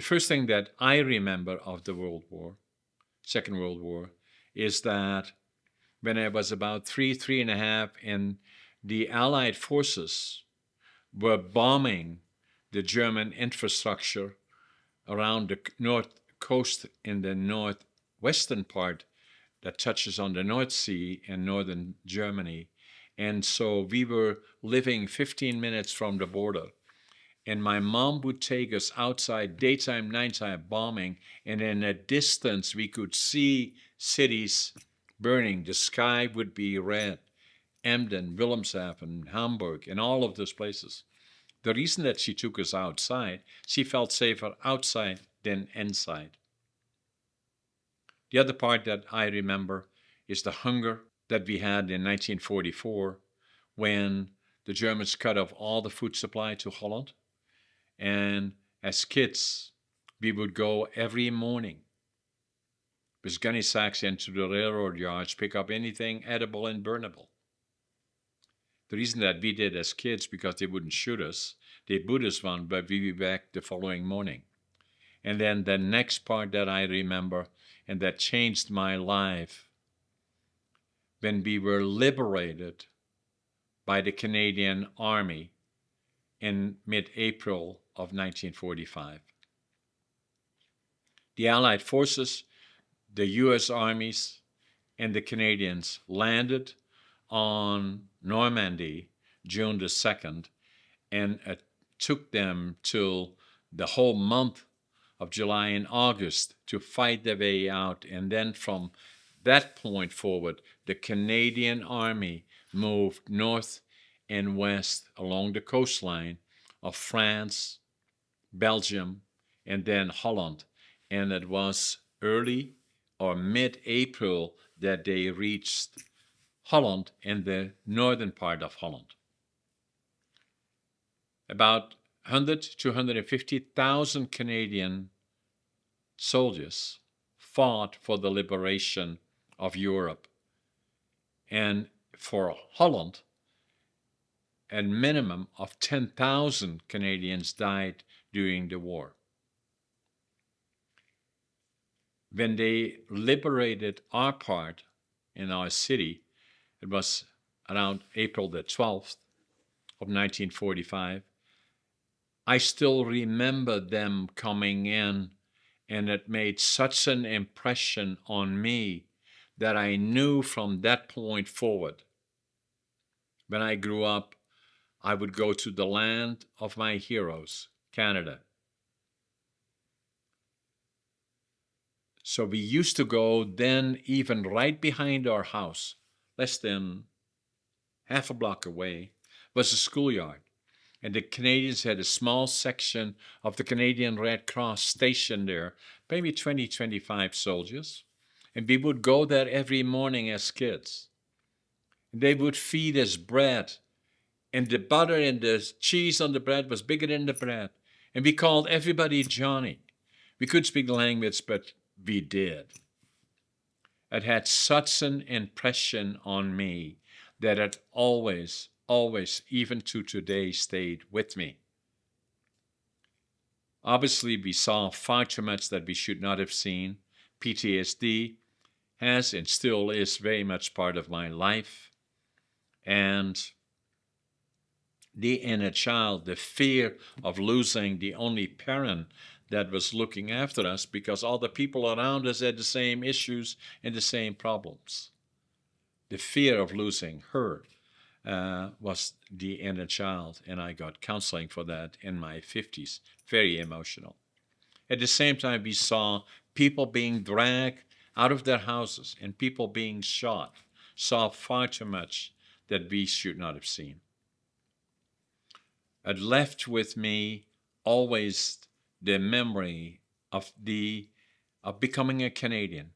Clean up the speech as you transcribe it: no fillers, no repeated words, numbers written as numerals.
The first thing that I remember of the Second World War, is that when I was about three and a half, and the Allied forces were bombing the German infrastructure around the north coast in the northwestern part that touches on the North Sea and northern Germany. And so we were living 15 minutes from the border. And my mom would take us outside, daytime, nighttime bombing, and in a distance we could see cities burning. The sky would be red. Emden, Wilhelmshaven, Hamburg, and all of those places. The reason that she took us outside, she felt safer outside than inside. The other part that I remember is the hunger that we had in 1944 when the Germans cut off all the food supply to Holland. And as kids, we would go every morning with gunny sacks into the railroad yards, pick up anything edible and burnable. The reason that we did as kids, because they wouldn't shoot us, they boot us one, but we'd be back the following morning. And then the next part that I remember, and that changed my life, when we were liberated by the Canadian Army in mid-April of 1945. The Allied forces, the US armies, and the Canadians landed on Normandy June the 2nd, and it took them till the whole month of July and August to fight their way out. And then from that point forward, the Canadian Army moved north and west along the coastline of France, Belgium, and then Holland. And it was early or mid-April that they reached Holland in the northern part of Holland. About 100 to 150,000 Canadian soldiers fought for the liberation of Europe. And for Holland, a minimum of 10,000 Canadians died during the war. When they liberated our part in our city, it was around April the 12th of 1945. I still remember them coming in, and it made such an impression on me that I knew from that point forward, when I grew up, I would go to the land of my heroes, Canada. So we used to go then, even right behind our house, less than half a block away, was a schoolyard. And the Canadians had a small section of the Canadian Red Cross stationed there, maybe 20, 25 soldiers. And we would go there every morning as kids. And they would feed us bread. And the butter and the cheese on the bread was bigger than the bread. And we called everybody Johnny. We couldn't speak the language, but we did. It had such an impression on me that it always, even to today, stayed with me. Obviously, we saw far too much that we should not have seen. PTSD has and still is very much part of my life. And the inner child, the fear of losing the only parent that was looking after us, because all the people around us had the same issues and the same problems. The fear of losing her was the inner child, and I got counseling for that in my 50s. Very emotional. At the same time, we saw people being dragged out of their houses and people being shot. Saw far too much that we should not have seen. It left with me always the memory of becoming a Canadian,